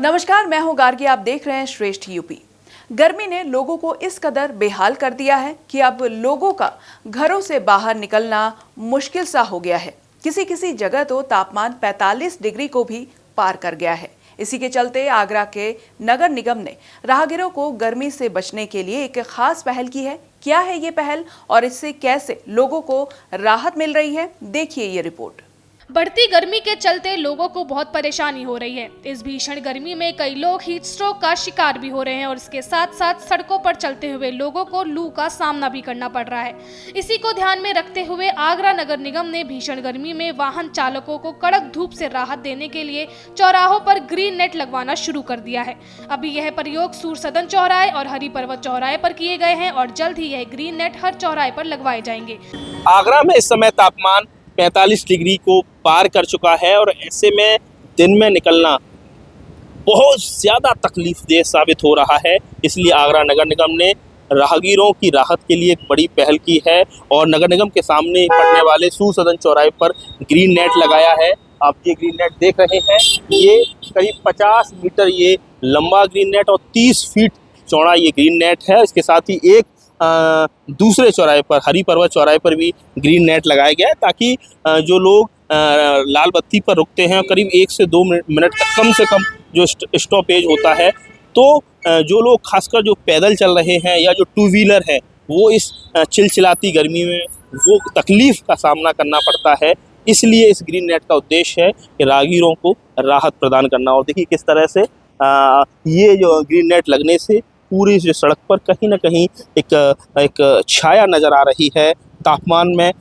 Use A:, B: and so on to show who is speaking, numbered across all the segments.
A: नमस्कार, मैं हूं गार्गी। आप देख रहे हैं श्रेष्ठ यूपी। गर्मी ने लोगों को इस कदर बेहाल कर दिया है कि अब लोगों का घरों से बाहर निकलना मुश्किल सा हो गया है। किसी किसी जगह तो तापमान 45 डिग्री को भी पार कर गया है। इसी के चलते आगरा के नगर निगम ने राहगीरों को गर्मी से बचने के लिए एक खास पहल की है। क्या है ये पहल और इससे कैसे लोगों को राहत मिल रही है, देखिए ये रिपोर्ट।
B: बढ़ती गर्मी के चलते लोगों को बहुत परेशानी हो रही है। इस भीषण गर्मी में कई लोग हीट स्ट्रोक का शिकार भी हो रहे हैं और इसके साथ साथ सड़कों पर चलते हुए लोगों को लू का सामना भी करना पड़ रहा है। इसी को ध्यान में रखते हुए आगरा नगर निगम ने भीषण गर्मी में वाहन चालकों को कड़क धूप से राहत देने के लिए चौराहों पर ग्रीन नेट लगवाना शुरू कर दिया है। अभी यह प्रयोग सूर सदन चौराहे और हरि पर्वत चौराहे पर किए गए हैं और जल्द ही यह ग्रीन नेट हर चौराहे पर लगवाए जाएंगे।
C: आगरा में इस समय तापमान 45 डिग्री को पार कर चुका है और ऐसे में दिन में निकलना बहुत ज़्यादा तकलीफदेह साबित हो रहा है। इसलिए आगरा नगर निगम ने राहगीरों की राहत के लिए एक बड़ी पहल की है और नगर निगम के सामने पड़ने वाले सूर सदन चौराहे पर ग्रीन नेट लगाया है। आप ये ग्रीन नेट देख रहे हैं, ये करीब 50 मीटर ये लंबा ग्रीन नेट और 30 फीट चौड़ा ये ग्रीन नेट है। इसके साथ ही एक दूसरे चौराहे पर, हरि पर्वत चौराहे पर भी ग्रीन नेट लगाया गया है ताकि जो लोग लाल बत्ती पर रुकते हैं करीब 1 से 2 मिनट तक कम से कम जो स्टॉपेज होता है, तो जो लोग खासकर जो पैदल चल रहे हैं या जो टू व्हीलर है वो इस चिलचिलाती गर्मी में वो तकलीफ़ का सामना करना पड़ता है। इसलिए इस ग्रीन नेट का उद्देश्य है कि राहगीरों को राहत प्रदान करना। और देखिए किस तरह से ये जो ग्रीन नेट लगने से पूरी जो सड़क पर कहीं ना कहीं एक छाया नज़र आ रही है। तापमान में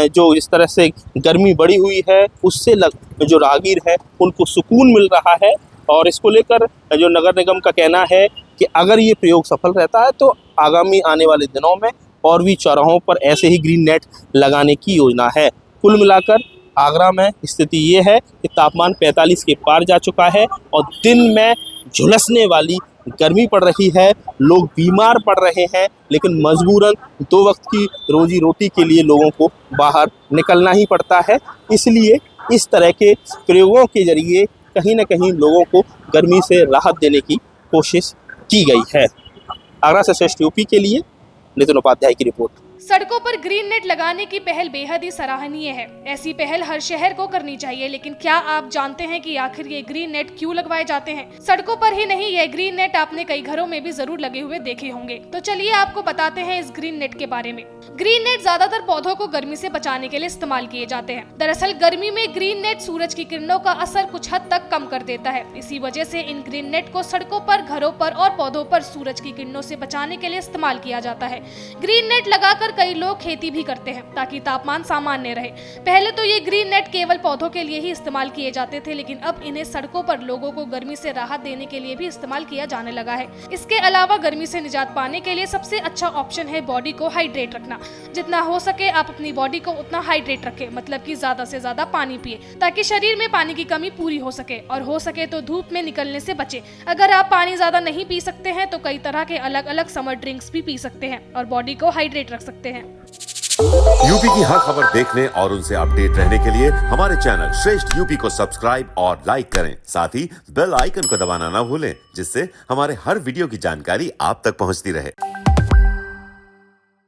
C: जो इस तरह से गर्मी बढ़ी हुई है उससे जो राहगीर है उनको सुकून मिल रहा है। और इसको लेकर जो नगर निगम का कहना है कि अगर ये प्रयोग सफल रहता है तो आगामी आने वाले दिनों में और भी चौराहों पर ऐसे ही ग्रीन नेट लगाने की योजना है। कुल मिलाकर आगरा में स्थिति ये है कि तापमान 45 के पार जा चुका है और दिन में झुलसने वाली गर्मी पड़ रही है। लोग बीमार पड़ रहे हैं, लेकिन मजबूरन 2 वक्त की रोजी रोटी के लिए लोगों को बाहर निकलना ही पड़ता है। इसलिए इस तरह के प्रयोगों के जरिए कहीं ना कहीं लोगों को गर्मी से राहत देने की कोशिश की गई है। आगरा से श्रेष्ठ यूपी के लिए नितिन उपाध्याय की रिपोर्ट।
B: सड़कों पर ग्रीन नेट लगाने की पहल बेहद ही सराहनीय है। ऐसी पहल हर शहर को करनी चाहिए, लेकिन क्या आप जानते हैं कि आखिर ये ग्रीन नेट क्यों लगवाए जाते हैं? सड़कों पर ही नहीं, ये ग्रीन नेट आपने कई घरों में भी जरूर लगे हुए देखे होंगे। तो चलिए आपको बताते हैं इस ग्रीन नेट के बारे में। ग्रीन नेट ज्यादातर पौधों को गर्मी से बचाने के लिए इस्तेमाल किए जाते हैं। दरअसल गर्मी में ग्रीन नेट सूरज की किरणों का असर कुछ हद तक कम कर देता है। इसी वजह से इन ग्रीन नेट को सड़कों पर, घरों पर और पौधों पर सूरज की किरणों से बचाने के लिए इस्तेमाल किया जाता है। ग्रीन नेट लगाकर कई लोग खेती भी करते हैं ताकि तापमान सामान्य रहे। पहले तो ये ग्रीन नेट केवल पौधों के लिए ही इस्तेमाल किए जाते थे, लेकिन अब इन्हें सड़कों पर लोगों को गर्मी से राहत देने के लिए भी इस्तेमाल किया जाने लगा है। इसके अलावा गर्मी से निजात पाने के लिए सबसे अच्छा ऑप्शन है बॉडी को हाइड्रेट रखना। जितना हो सके आप अपनी बॉडी को उतना हाइड्रेट रखें, मतलब कि ज्यादा से ज्यादा पानी पिए ताकि शरीर में पानी की कमी पूरी हो सके। और हो सके तो धूप में निकलने से बचे। अगर आप पानी ज्यादा नहीं पी सकते हैं तो कई तरह के अलग अलग समर ड्रिंक्स भी पी सकते हैं और बॉडी को हाइड्रेट रख सकते हैं।
D: यूपी की हर खबर देखने और उनसे अपडेट रहने के लिए हमारे चैनल श्रेष्ठ यूपी को सब्सक्राइब और लाइक करें। साथ ही बेल आइकन को दबाना ना भूलें, जिससे हमारे हर वीडियो की जानकारी आप तक पहुंचती रहे।